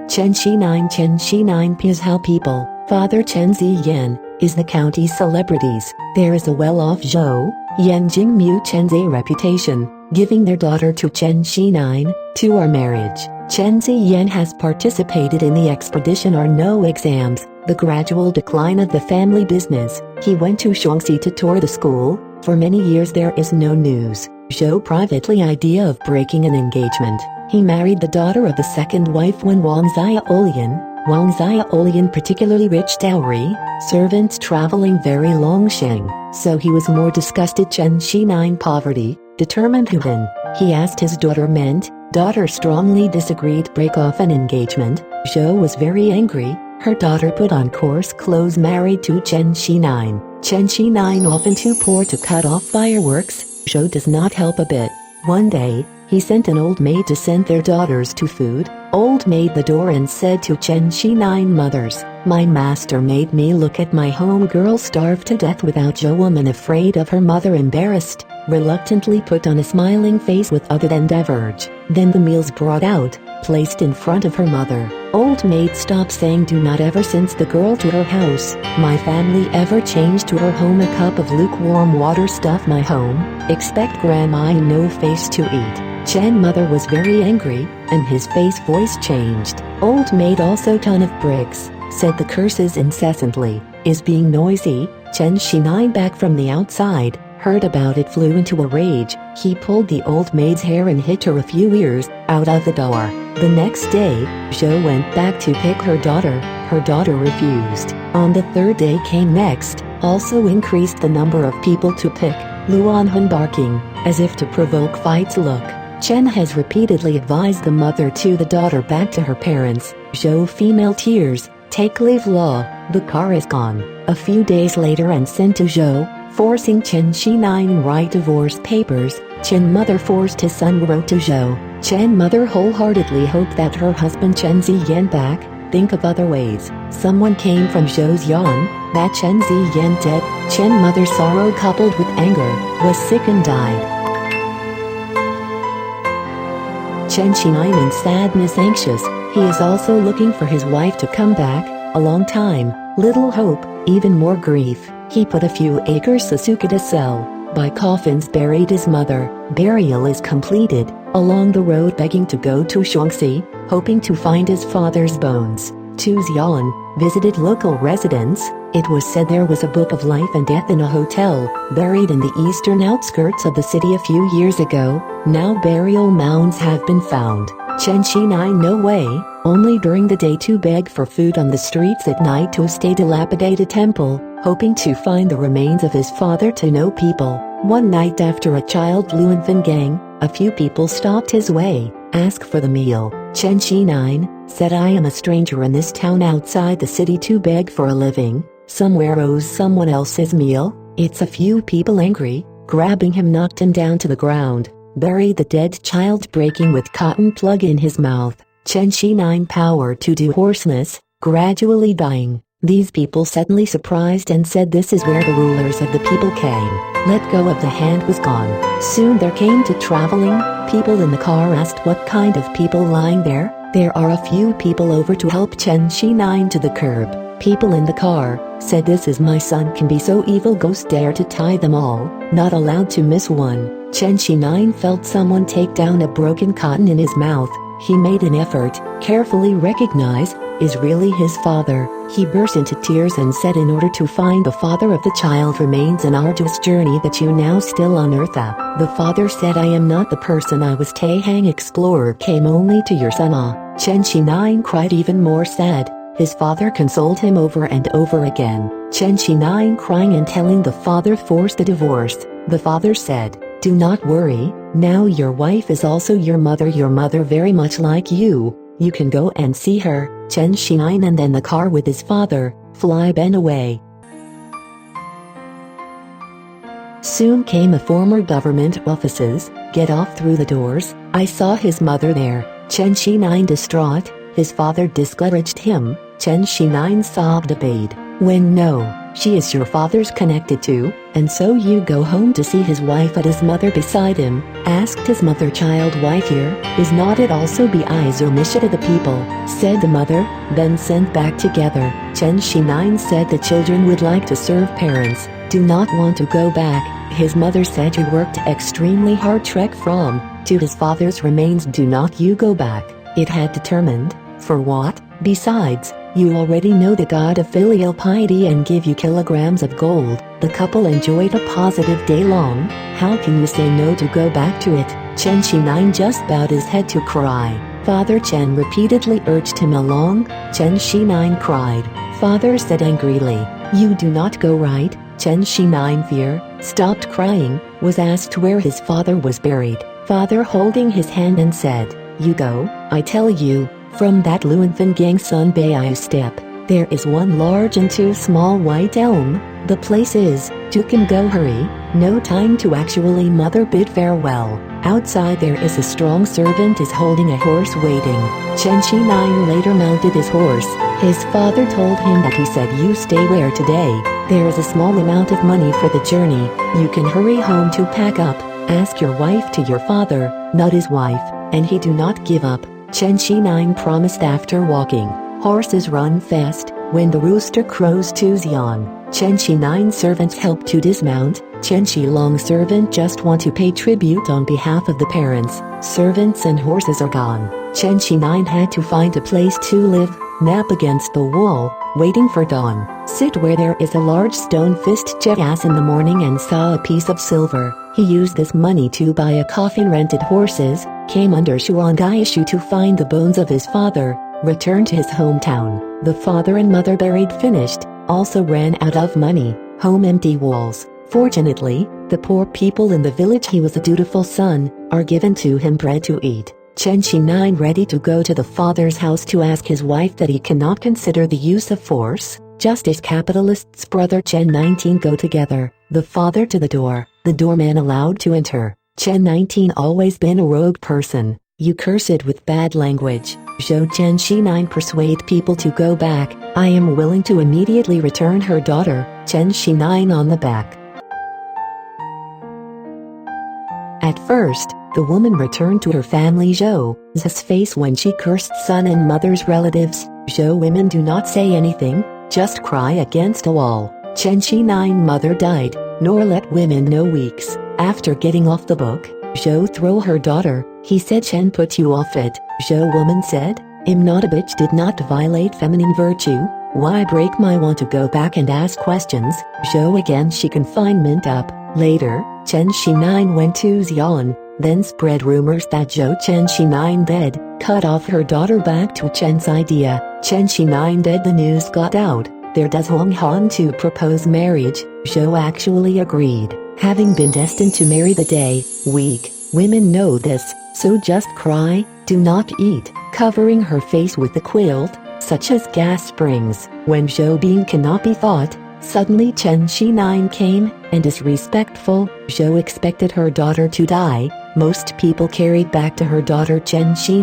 Chen Hsi 9 Pizhou people, Father Chen Zi Yan, is the county's celebrities. There is a well-off Zhou, Yan Jing Mu Chenzai reputation, giving their daughter to Chen Hsi 9, to our marriage. Chen Zi Yan has participated in the expedition or no exams, the gradual decline of the family business. He went to Shaanxi to tour the school. For many years there is no news. Zhou privately idea of breaking an engagement. He married the daughter of the second wife when Wang Xiaolian particularly rich dowry, servants traveling very Longsheng, so he was more disgusted. Chen Hsi 9 poverty, determined Huihun. He asked his daughter meant, daughter strongly disagreed break off an engagement. Zhou was very angry. Her daughter put on coarse clothes married to Chen Hsi 9. Chen Hsi 9 often too poor to cut off fireworks. Zhou does not help a bit. One day, he sent an old maid to send their daughters to food. Old maid the door and said to Chen Hsi 9 mothers, my master made me look at my home girl starved to death without Zhou woman afraid of her mother embarrassed, reluctantly put on a smiling face with other than diverge. Then the meals brought out, placed in front of her mother. Old maid stopped saying do not ever since the girl to her house, my family ever changed to her home a cup of lukewarm water stuff my home, expect grandma no face to eat. Chen mother was very angry, and his voice changed. Old maid also ton of bricks, said the curses incessantly, is being noisy. Chen Hsi 9 back from the outside, heard about it flew into a rage. He pulled the old maid's hair and hit her a few ears, out of the door. The next day, Zhou went back to pick her daughter refused. On the third day came next, also increased the number of people to pick, Huihun barking, as if to provoke fights. Look, Chen has repeatedly advised the mother to the daughter back to her parents. Zhou female tears, take leave law, the car is gone. A few days later and sent to Zhou, forcing Chen Hsi 9 write divorce papers. Chen mother forced his son wrote to Zhou. Chen mother wholeheartedly hoped that her husband Chen Zi Yan back, think of other ways. Someone came from Zhou's Yan, that Chen Zi Yan dead. Chen mother sorrow coupled with anger, was sick and died. Chen Hsi 9 in sadness anxious, he is also looking for his wife to come back, a long time, little hope, even more grief. He put a few acres Sasuke to sell, by coffins buried his mother, burial is completed, along the road begging to go to Shaanxi, hoping to find his father's bones. Zhou Yan, visited local residents, it was said there was a book of life and death in a hotel, buried in the eastern outskirts of the city a few years ago, now burial mounds have been found. Chen Hsi 9 no way, only during the day to beg for food on the streets at night to stay dilapidated temple, hoping to find the remains of his father to know people. One night after a child Luanfan gang, a few people stopped his way, asked for the meal. Chen Hsi 9 said I am a stranger in this town outside the city to beg for a living, somewhere owes someone else's meal. It's a few people angry, grabbing him knocked him down to the ground, buried the dead child breaking with cotton plug in his mouth. Chen Hsi 9 power to do hoarseness, gradually dying. These people suddenly surprised and said this is where the rulers of the people came. Let go of the hand was gone. Soon there came to traveling, people in the car asked what kind of people lying there. There are a few people over to help Chen Hsi 9 to the curb. People in the car said this is my son can be so evil ghost dare to tie them all, not allowed to miss one. Chen Hsi 9 felt someone take down a broken cotton in his mouth. He made an effort, carefully recognize, is really his father. He burst into tears and said in order to find the father of the child remains an arduous journey that you now still unearth. The father said I am not the person I was Taihang explorer came only to your son. Chen Hsi 9 cried even more sad. His father consoled him over and over again. Chen Hsi 9 crying and telling the father forced the divorce. The father said, do not worry, now your wife is also your mother very much like you can go and see her. Chen Hsi 9 and then the car with his father, fly ben away. Soon came a former government offices, get off through the doors, I saw his mother there. Chen Hsi 9 distraught, his father discouraged him, Chen Hsi 9 sobbed obeyed. When no, she is your father's connected to, and so you go home to see his wife and his mother beside him, asked his mother. Child wife here, is not it also be Misha to the people, said the mother, then sent back together. Chen Hsi said the children would like to serve parents, do not want to go back. His mother said you worked extremely hard trek from, to his father's remains, do not you go back. It had determined, for what? Besides, you already know the god of filial piety and give you kilograms of gold. The couple enjoyed a positive day long, how can you say no to go back to it? Chen Hsi just bowed his head to cry. Father Chen repeatedly urged him along. Chen Hsi cried. Father said angrily, you do not go right. Chen Hsi fear, stopped crying, was asked where his father was buried. Father holding his hand and said, you go, I tell you, from that Luanfan Gang Sun Bayu step, there is one large and two small white elm. The place is, you can go hurry, no time to actually mother bid farewell. Outside there is a strong servant is holding a horse waiting. Chen Hsi later mounted his horse. His father told him that he said you stay where today, there is a small amount of money for the journey, you can hurry home to pack up, ask your wife to your father, not his wife, and he do not give up. Chen Hsi promised after walking. Horses run fast, when the rooster crows 2 Xian. Chen Hsi servants help to dismount. Chen Hsi servant just want to pay tribute on behalf of the parents. Servants and horses are gone. Chen Hsi had to find a place to live, nap against the wall, waiting for dawn. Sit where there is a large stone fist jackass in the morning and saw a piece of silver. He used this money to buy a coffin, rented horses, came under Shuangaiishu to find the bones of his father, returned to his hometown. The father and mother buried finished, also ran out of money, home empty walls. Fortunately, the poor people in the village he was a dutiful son, are given to him bread to eat. Chen Hsi ready to go to the father's house to ask his wife that he cannot consider the use of force, just as capitalist's brother Chen go together. The father to the doorman allowed to enter. Chen always been a rogue person, you curse it with bad language. Zhou Chen Hsi persuade people to go back, I am willing to immediately return her daughter. Chen Hsi on the back. At first, the woman returned to her family Zhou's face when she cursed son and mother's relatives. Zhou women do not say anything, just cry against a wall. Chen Hsi mother died, nor let women know weeks. After getting off the book, Zhou throw her daughter, he said Chen put you off it. Zhou woman said, I'm not a bitch, did not violate feminine virtue, why break my want to go back and ask questions. Zhou again she confinement up. Later, Chen Hsi went to Xian, then spread rumors that Zhou Chen Hsi dead, cut off her daughter back to Chen's idea. Chen Hsi dead, the news got out, there does Huang Han to propose marriage. Zhou actually agreed, having been destined to marry the day, weak, women know this, so just cry, do not eat, covering her face with the quilt, such as gas springs. When Zhou being cannot be thought, suddenly Chen Hsi came, and disrespectful. Zhou expected her daughter to die. Most people carried back to her daughter Chen Hsi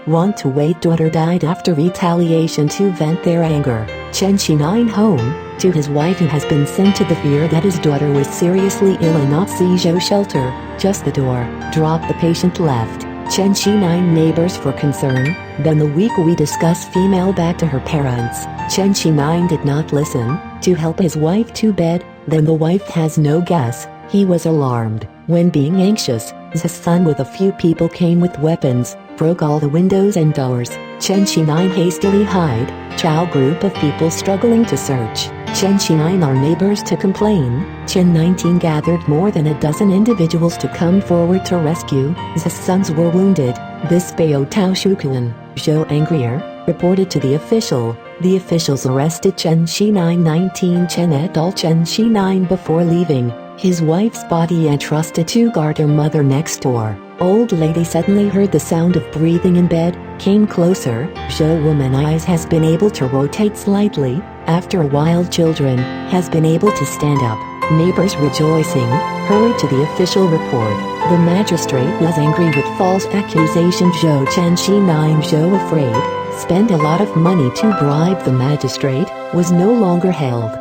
want to wait daughter died after retaliation to vent their anger. Chen Hsi home, to his wife who has been sent to the fear that his daughter was seriously ill and not see Zhou shelter, just the door, drop the patient left. Chen Hsi neighbors for concern, then the week we discuss female back to her parents. Chen Hsi did not listen, to help his wife to bed, then the wife has no gas, he was alarmed. When being anxious, his son with a few people came with weapons, broke all the windows and doors. Chen Hsi hastily hide, chow group of people struggling to search. Chen Hsi are neighbors to complain. Chen 19 gathered more than a dozen individuals to come forward to rescue. His sons were wounded. This Bao Tao Shukuan, Zhou angrier, reported to the official. The officials arrested Chen Hsi 19 Chen et al. Chen Hsi before leaving his wife's body entrusted to guard her mother next door. Old lady suddenly heard the sound of breathing in bed, came closer. Zhou woman eyes has been able to rotate slightly. After a while children has been able to stand up. Neighbors rejoicing, hurried to the official report. The magistrate was angry with false accusation. Zhou Chen Hsi Zhou afraid, spent a lot of money to bribe the magistrate, was no longer held.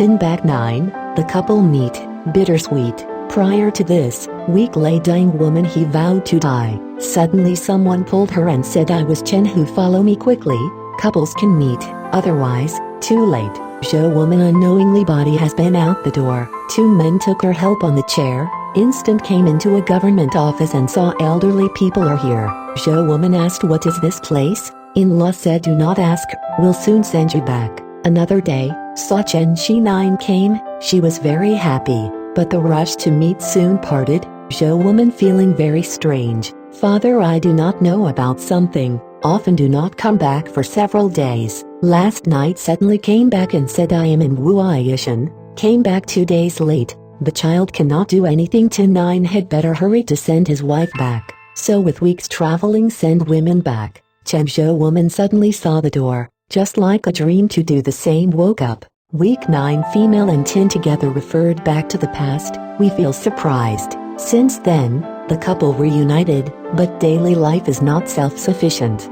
Turn back 9, the couple meet, bittersweet. Prior to this, week-late dying woman he vowed to die. Suddenly someone pulled her and said, I was Chen Hu, follow me quickly. Couples can meet, otherwise, too late. Zhou woman unknowingly body has been out the door. 2 men took her help on the chair. Instant came into a government office and saw elderly people are here. Zhou woman asked, what is this place? In-law said, do not ask, we'll soon send you back. Another day, saw Chen Hsi 9 came, she was very happy, but the rush to meet soon parted. Zhou woman feeling very strange. Father, I do not know about something, often do not come back for several days. Last night suddenly came back and said I am in Huihun, came back 2 days late. The child cannot do anything. Chen 9 had better hurry to send his wife back. So with weeks traveling send women back. Chen Zhou woman suddenly saw the door, just like a dream to do the same woke up. Week 9 female and Chen together referred back to the past, we feel surprised. Since then, the couple reunited, but daily life is not self-sufficient.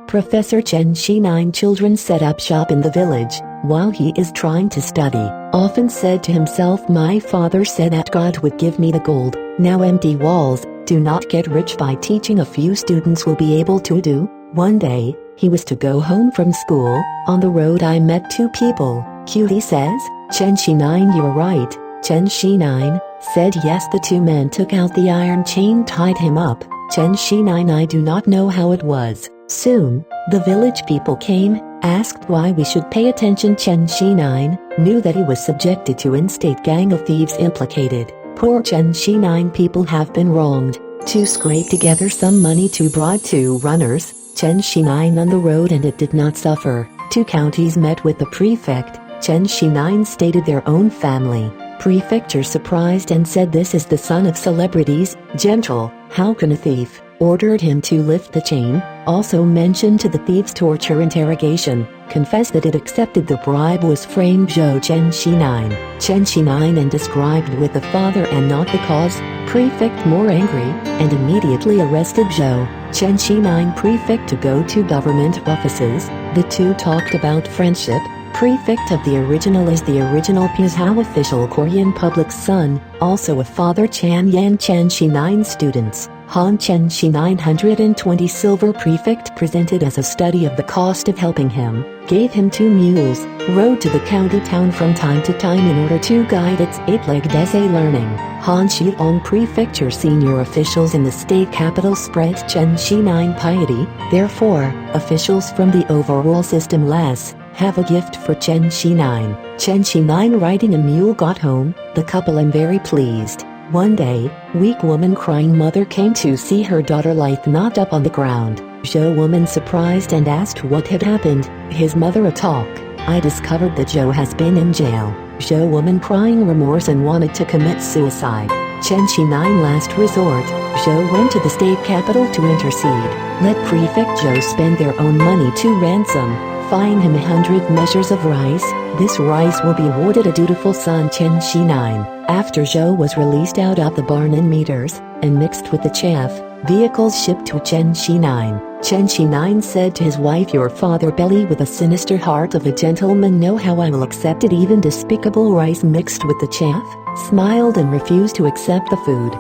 Professor Chen Hsi 9 children set up shop in the village, while he is trying to study, often said to himself, my father said that God would give me the gold, now empty walls, do not get rich by teaching a few students will be able to do. One day, he was to go home from school, on the road I met 2 people, Cutie says, Chen Hsi 9 you're right, Chen Hsi 9, said yes. The 2 men took out the iron chain, tied him up. Chen Hsi 9 I do not know how it was. Soon, the village people came, asked why we should pay attention. Chen Hsi 9 knew that he was subjected to in-state gang of thieves implicated. Poor Chen Hsi 9 people have been wronged. To scrape together some money to bribe 2 runners, Chen Hsi 9 on the road, and it did not suffer. 2 counties met with the prefect. Chen Hsi 9 stated their own family. Prefecture surprised and said this is the son of celebrities, gentle, how can a thief? Ordered him to lift the chain, also mentioned to the thieves torture interrogation, confessed that it accepted the bribe was framed. Zhou Chen Hsi 9. Chen Hsi 9 and described with the father and not the cause. Prefect more angry, and immediately arrested Zhou Chen Hsi 9 prefect to go to government offices. The 2 talked about friendship. Prefect of the original is the original Pizhou official Korean public's son, also a father. Chen Yan Chen Hsi 9 students. Han Chen Hsi 920 silver prefect presented as a study of the cost of helping him, gave him 2 mules, rode to the county town from time to time in order to guide its 8-legged essay learning. Han Xiaolian prefecture senior officials in the state capital spread Chen Hsi 9 piety, therefore, officials from the overall system have a gift for Chen Hsi 9. Chen Hsi 9 riding a mule got home, the couple am very pleased. One day, weak woman crying mother came to see her daughter light not up on the ground. Zhou woman surprised and asked what had happened. His mother a talk, I discovered that Zhou has been in jail. Zhou woman crying remorse and wanted to commit suicide. Chen Hsi 9 last resort, Zhou went to the state capital to intercede. Let prefect Zhou spend their own money to ransom. Fine him 100 measures of rice, this rice will be awarded a dutiful son. Chen Hsi 9. After Zhou was released out of the barn and meters, and mixed with the chaff, vehicles shipped to Chen Hsi 9. Chen Hsi 9 said to his wife, your father belly with a sinister heart of a gentleman know how I will accept it, even despicable rice mixed with the chaff, smiled and refused to accept the food.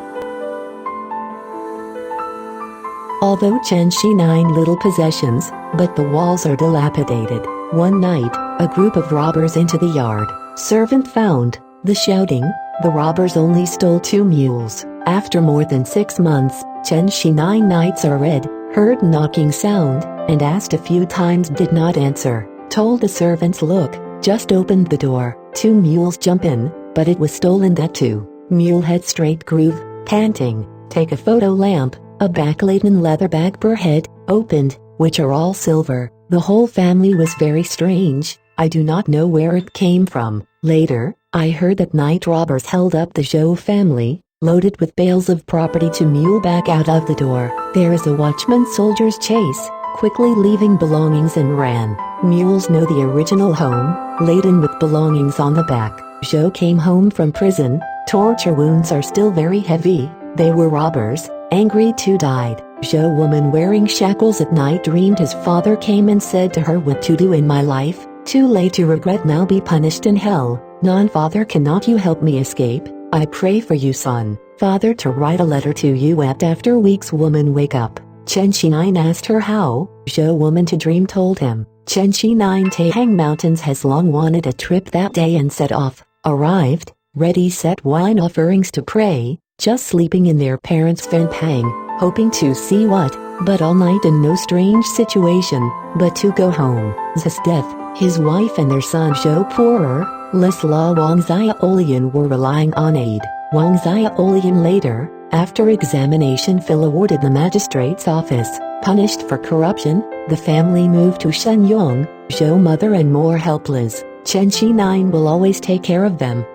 Although Chen Hsi 9 little possessions, but the walls are dilapidated. One night, a group of robbers into the yard. Servant found the shouting. The robbers only stole 2 mules. After more than 6 months, Chen Hsi 9 nights are read, heard knocking sound, and asked a few times, did not answer. Told the servants, look, just opened the door, 2 mules jump in, but it was stolen that too. Mule head straight groove, panting, take a photo lamp, a back-laden leather bag per head, opened, which are all silver. The whole family was very strange, I do not know where it came from. Later, I heard that night robbers held up the Zhou family, loaded with bales of property to mule back out of the door. There is a watchman soldiers chase, quickly leaving belongings and ran. Mules know the original home, laden with belongings on the back. Zhou came home from prison, torture wounds are still very heavy, they were robbers, angry 2 died. Zhou woman wearing shackles at night dreamed his father came and said to her, what to do in my life, Too late to regret, now be punished in hell. Non-father, cannot you help me escape? I pray for you, son. Father, to write a letter to you. Wept after weeks. Woman, wake up. Chen Hsi asked her how. Zhou woman to dream told him. Chen Hsi Tahang Mountains has long wanted a trip that day and set off. Arrived, ready, set wine offerings to pray, just sleeping in their parents' Pang, hoping to see what, but all night in no strange situation, but to go home. Zhou's death, his wife and their son Zhou poorer, less law. Wang Xiaolian were relying on aid. Wang Xiaolian later, after examination, Phil awarded the magistrate's office, punished for corruption. The family moved to Shenyang, Zhou mother and more helpless. Chen Hsi will always take care of them.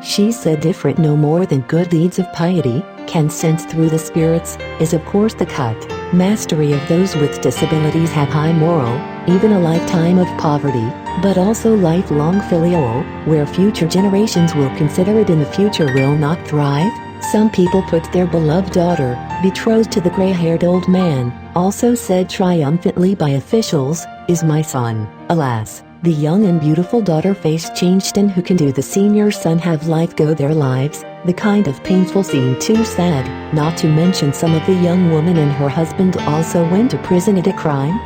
She said different no more than good deeds of piety, can sense through the spirits, is of course the cut. Mastery of those with disabilities have high moral, even a lifetime of poverty, but also lifelong filial, where future generations will consider it in the future will not thrive. Some people put their beloved daughter, betrothed to the gray-haired old man, also said triumphantly by officials, is my son. Alas, the young and beautiful daughter face changed, and who can do the senior son have life go their lives? The kind of painful scene too sad, not to mention some of the young woman and her husband also went to prison at a crime.